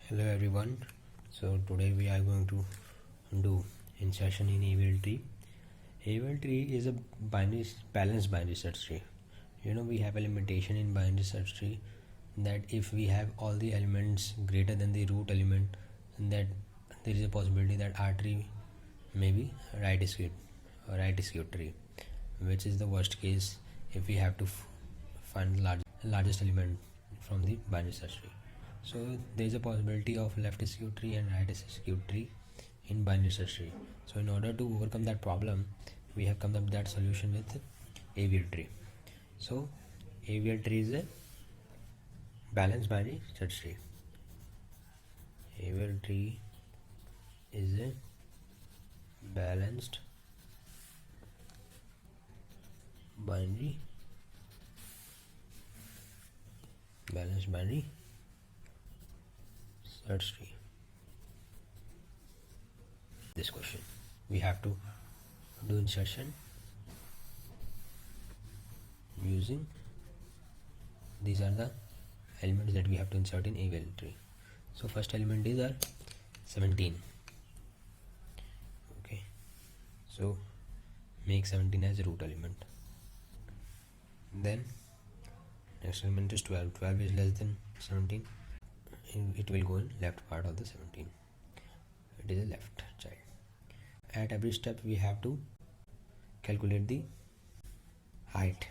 Hello everyone. So today we are going to do insertion in AVL tree. AVL tree is a balanced binary search tree. We have a limitation in binary search tree that if we have all the elements greater than the root element, that there is a possibility that our tree may be right skewed tree, which is the worst case if we have to find the largest element from the binary search tree. So there is a possibility of left skewed tree and right skewed tree in binary search tree. So in order to overcome that problem, we have come up with that solution with AVL tree. So AVL tree is a balanced binary search tree. AVL tree is a balanced binary search tree. This question we have to do insertion using these are the elements that we have to insert in AVL tree. So first element is our 17. Okay, so make 17 as a root element. Then next element is 12. 12 is less than 17. It will go in left part of the 17. It is a left child. At every step we have to calculate the height.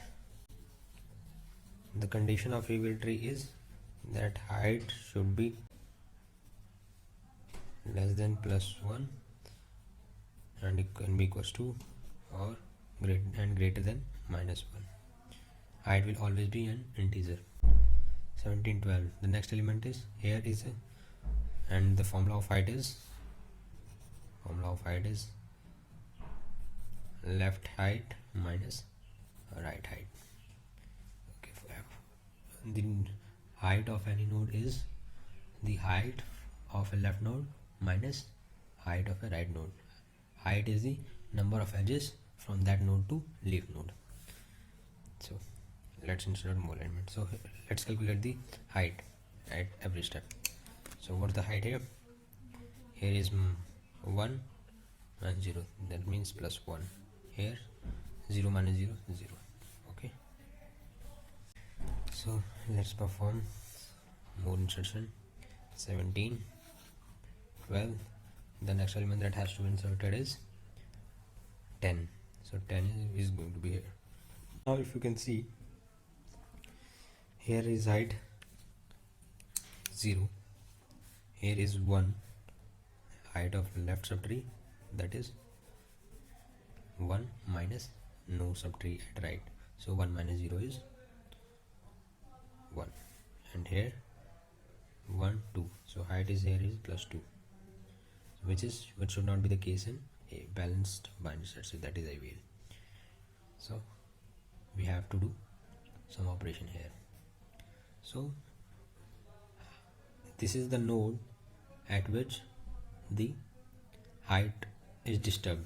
The condition of AVL tree is that height should be less than +1 and it can be equals to or greater than -1. Height will always be an integer. 17, 12. The next element is here is and the formula of height is left height minus right height. Okay, the height of any node is the height of a left node minus height of a right node. Height is the number of edges from that node to leaf node. So let's insert more elements. So let's calculate the height at every step. So what's the height here? Here is 1 and 0, that means +1. Here 0 minus 0, 0. Okay, so let's perform more insertion. 17, 12. The next element that has to be inserted is 10. So 10 is going to be here. Now if you can see, here is height 0, here is 1, height of left subtree, that is 1 minus no subtree at right, so 1 minus 0 is 1, and here 1, 2, so height is here is +2, which should not be the case in a balanced binary search tree, that is AVL. So we have to do some operation here. So this is the node at which the height is disturbed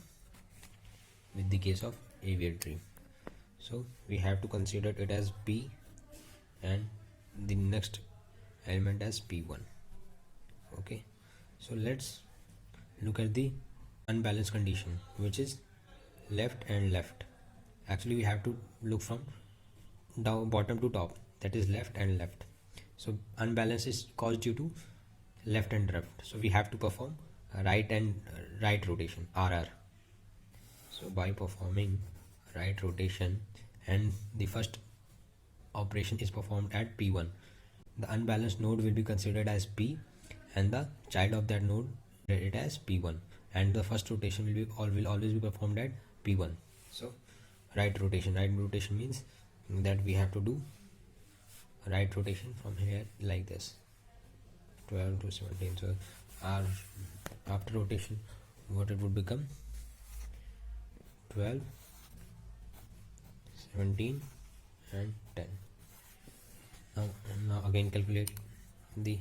with the case of AVL tree. So we have to consider it as P and the next element as P1. Okay, so let's look at the unbalanced condition, which is left and left. Actually we have to look from bottom to top, that is left and left. So unbalance is caused due to left and left, so we have to perform right and right rotation, RR. So by performing right rotation, and the first operation is performed at P1, the unbalanced node will be considered as P and the child of that node rated as P1, and the first rotation will always be performed at P1. So right rotation means that we have to do right rotation from here like this, 12 to 17. So our after rotation what it would become, 12, 17 and 10. Now again calculate the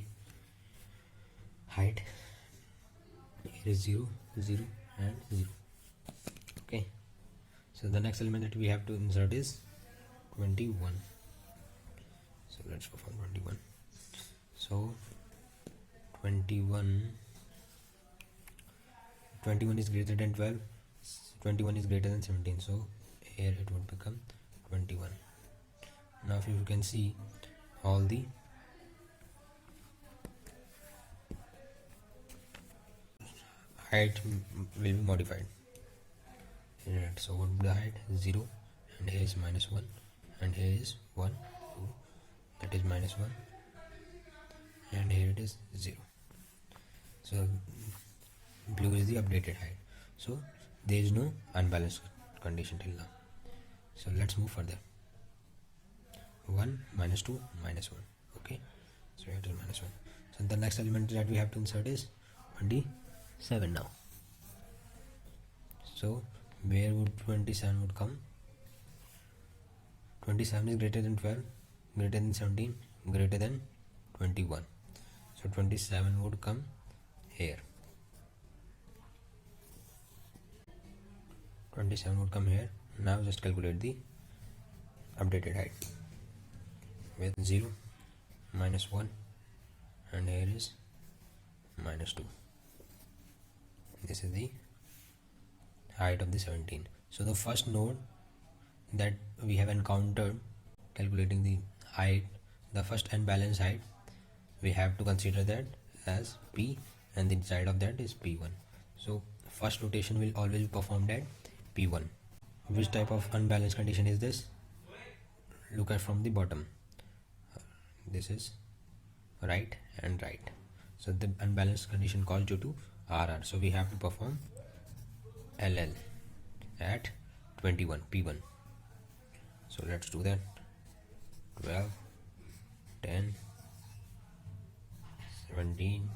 height. Here is 0, 0 and 0. Okay, so the next element that we have to insert is 21. So let's perform 21. So 21 21 is greater than 12, 21 is greater than 17, so here it would become 21. Now if you can see, all the height will be modified. So what would be the height? 0, and here is -1, and here is 1, 2, that is -1, and here it is 0. So blue is the updated height, so there is no unbalanced condition till now. So let's move further. 1, -2, -1. Okay, so it is -1. So the next element that we have to insert is 27 now. So where would 27 would come? 27 is greater than 12, greater than 17, greater than 21. So 27 would come here. 27 would come here. Now just calculate the updated height with 0, -1, and here is -2. This is the height of the 17. So the first node that we have encountered calculating the height, the first unbalanced height, we have to consider that as P, and the side of that is P1. So first rotation will always be performed at P1. Which type of unbalanced condition is this? Look at from the bottom. This is right and right. So the unbalanced condition calls due to RR. So we have to perform LL at 21, P1. So let's do that. 12, 10, 17.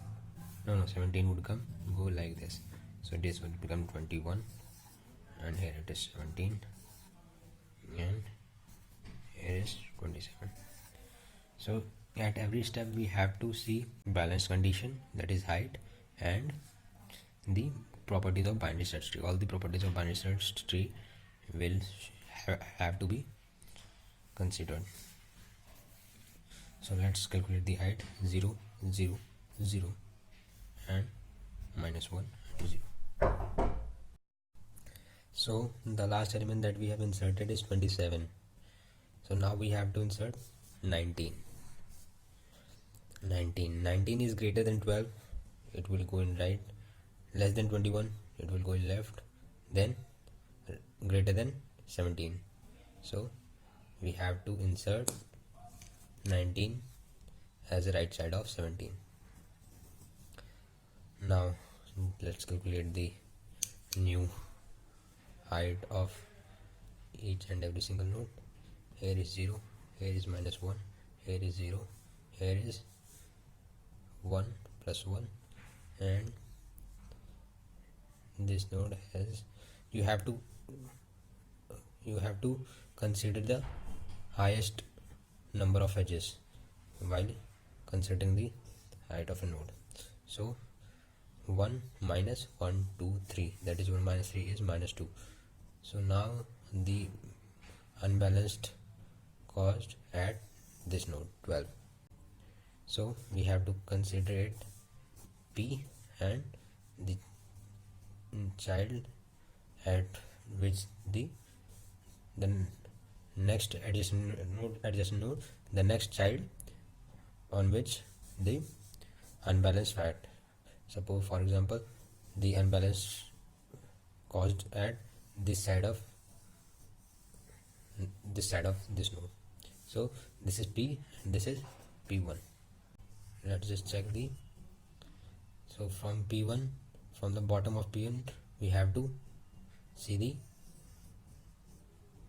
No, 17 would go like this. So this would become 21, and here it is 17, and here is 27. So at every step we have to see balanced condition, that is height, and the properties of binary search tree. All the properties of binary search tree will have to be considered. So let's calculate the height. 0, 0, 0, and -1, 0. So the last element that we have inserted is 27. So now we have to insert 19. 19 is greater than 12, it will go in right. Less than 21, it will go in left. Then greater than 17. So we have to insert 19 as the right side of 17. Now let's calculate the new height of each and every single node. Here is 0, here is -1, here is 0, here is 1 plus 1, and this node has, you have to consider the highest number of edges while considering the height of a node. So 1 minus 1, 2, 3, that is 1 minus 3 is -2. So now the unbalanced caused at this node 12. So we have to consider it P, and the child at which the next adjacent node, the next child on which the unbalanced fact. Suppose for example the unbalance caused at this side of this node. So this is P and this is P1. Let's just check the, so from P1, from the bottom of P1 we have to see the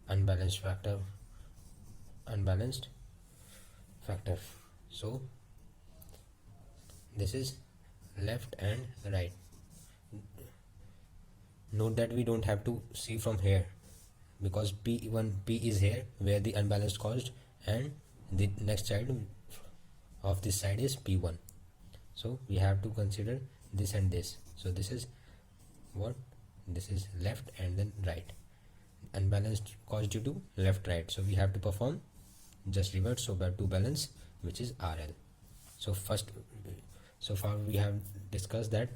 unbalanced factor. So this is left and right. Note that we don't have to see from here because P is here where the unbalanced caused, and the next child of this side is P1. So we have to consider this and this. So this is what? This is left and then right. Unbalanced caused due to left, right. So we have to perform just reverse, so back to balance, which is RL. So So far we have discussed that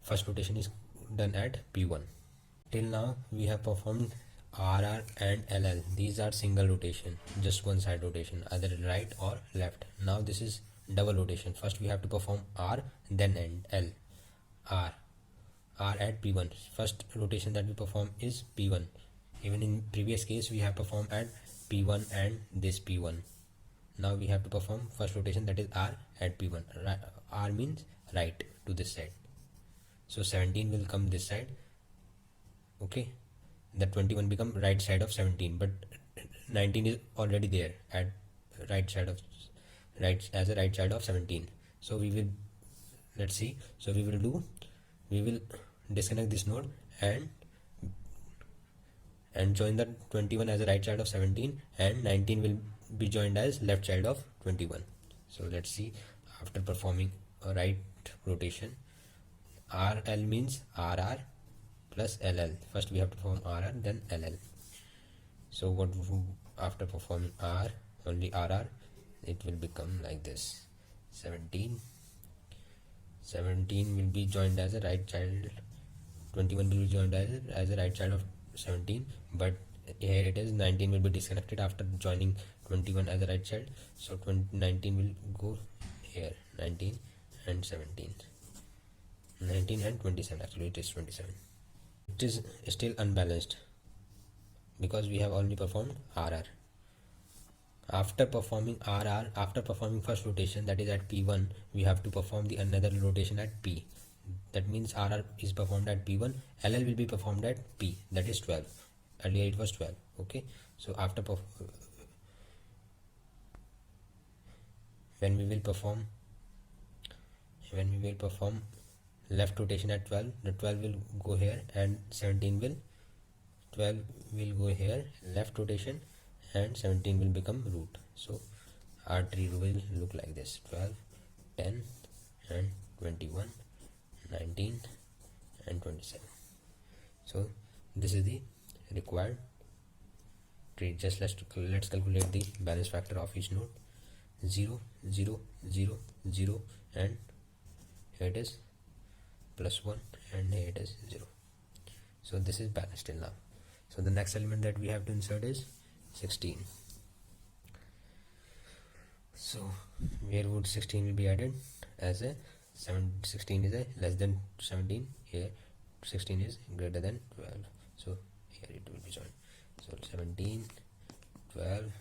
first rotation is done at P1. Till now we have performed RR and LL. These are single rotation, just one side rotation, either right or left. Now this is double rotation. First we have to perform R, then L. R at P1. First rotation that we perform is P1. Even in previous case we have performed at P1 and this P1. Now we have to perform first rotation, that is R at P1. R means right to this side. So 17 will come this side. Okay, the 21 become right side of 17, but 19 is already there at right side of as a right side of 17. So we will, let's see, so we will disconnect this node and join the 21 as a right side of 17, and 19 will be joined as left side of 21. So let's see, after performing a right rotation, RL means RR plus LL. First we have to perform RR, then LL. So what after performing R, only RR, it will become like this. 17 will be joined as a right child, 21 will be joined as a right child of 17, but here it is 19 will be disconnected after joining 21 as a right child. So 19 will go here, 19 and 17, 19 and 27, actually it is 27. It is still unbalanced because we have only performed RR. After performing RR, after performing first rotation, that is at P1, we have to perform the another rotation at P. That means RR is performed at P1, LL will be performed at P, that is 12. Earlier it was 12. Okay, so after when we will perform left rotation at 12, the 12 will go here and 12 will go here, left rotation, and 17 will become root. So our tree will look like this: 12, 10 and 21, 19 and 27. So this is the required tree. Just let's calculate the balance factor of each node. 0, 0, 0, 0, and here it is +1, and here it is 0. So this is balanced till now. So the next element that we have to insert is 16. So where would 16 will be added? As a 16 is a less than 17, here 16 is greater than 12, so here it will be joined. So 17, 12,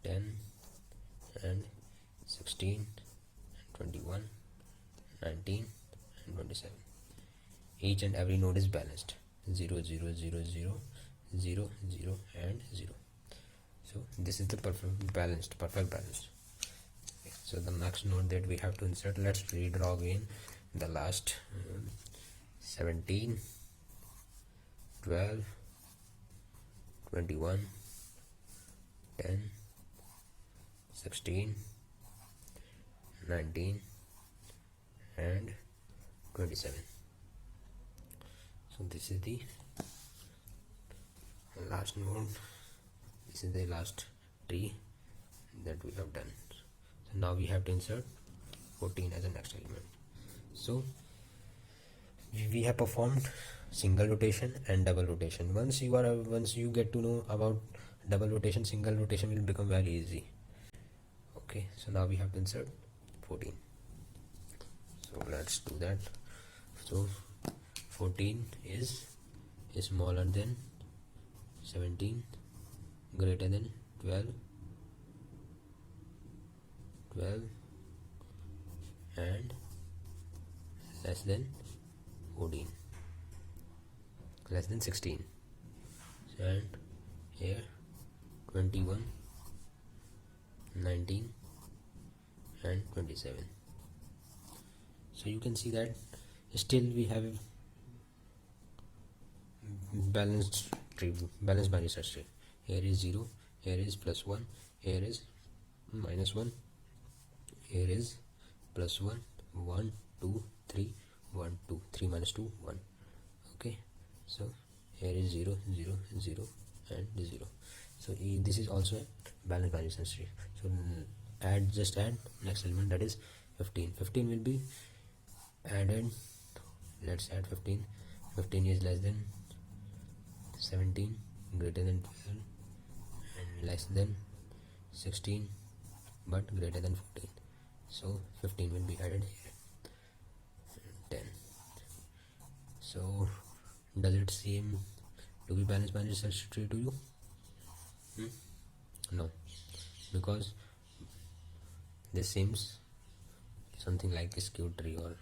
10 and 16 and 21, 19 and 27. Each and every node is balanced: 0, 0, 0, 0, 0, 0 and 0. So this is the perfect balance. So the next node that we have to insert, let's redraw again the last 17, 12, 21, 10, 16, 19 and 27. So this is the last node, this is the last tree that we have done. So now we have to insert 14 as a next element. So we have performed single rotation and double rotation. Once you get to know about double rotation, single rotation will become very easy. Okay, so now we have to insert 14. So let's do that. So 14 is smaller than 17, greater than 12, and less than 14, less than 16, and here 21, 19 and 27. So you can see that still we have balanced binary search tree. Here is 0, here is +1, here is -1, here is +1, 1, 2, 3, 1, 2, 3 minus 2, 1. Okay, so here is 0, 0, 0 and 0. So this is also a balanced binary search tree. So just add next element, that is 15 will be added. Let's add 15. 15 is less than 17, greater than 12, and less than 16 but greater than 14. So 15 will be added here. 10. So does it seem to be balanced by research tree to you? No, because this seems something like a skewed tree, or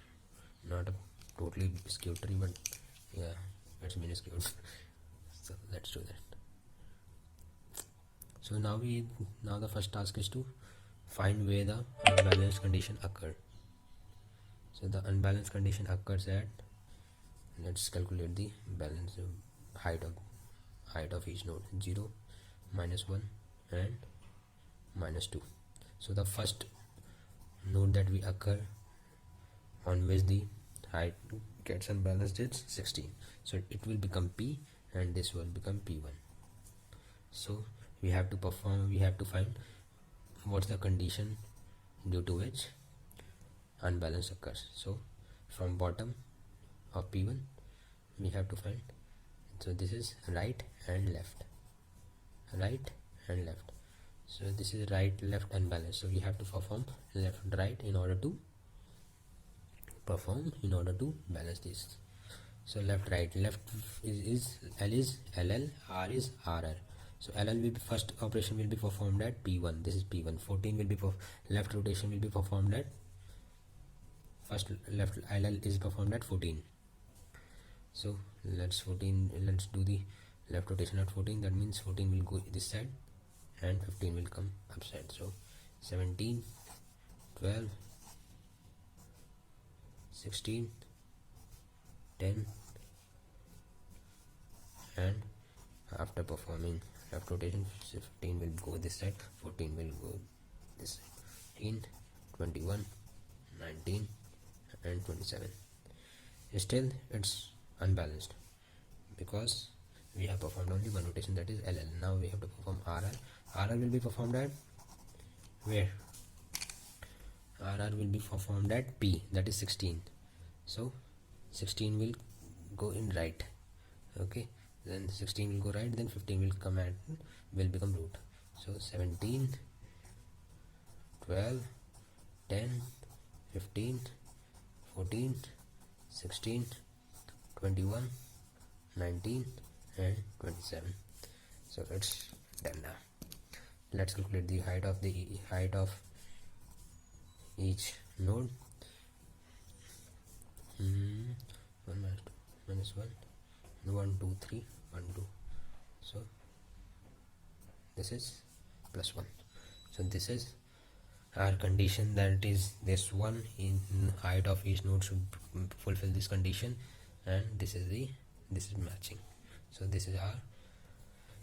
not a totally skewed tree, but yeah, it's been skewed. So let's do that. So now the first task is to find where the unbalanced condition occurred. So the unbalanced condition occurs at, let's calculate the balance height of each node, 0, -1 and -2. So the first node that we occur on which the height gets unbalanced is 16. So it will become P and this will become P1. So we have to find what's the condition due to which unbalance occurs. So from bottom of P1 we have to find, so this is right and left. So this is right left unbalanced, so we have to perform left right in order to balance this. So left is L is LL, R is RR. So LL will be, first operation will be performed at P1. This is P1. 14 will be left rotation will be performed at, first left LL is performed at 14. So let's do the left rotation at 14. That means 14 will go this side and 15 will come upside. So 17, 12, 16, 10, and after performing left rotation, 15 will go this side, 14 will go this side. 18, 21, 19 and 27. Still it's unbalanced because we have performed only one rotation, that is LL. Now we have to perform RR. RR will be performed at where? RR will be performed at P, that is 16. So 16 will go in right. Okay, then 16 will go right, then 15 will come and will become root. So 17, 12, 10, 15, 14, 16, 21, 19 and 27. So it's done now. Let's calculate the height of each node. 1 minus 2 -1, 1, 2, 3, 1, 2. So this is +1. So this is our condition, that is this one in height of each node should fulfill this condition, and this is matching. So this is our,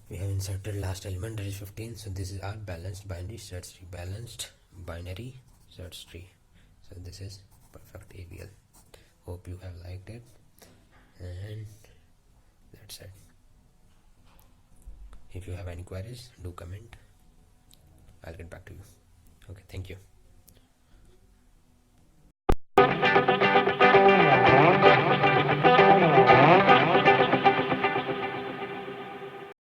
we have inserted last element, that is 15. So this is our balanced binary search tree. So this is perfect ABL. Hope you have liked it, and that's it. If you have any queries, do comment. I'll get back to you. Okay, thank you.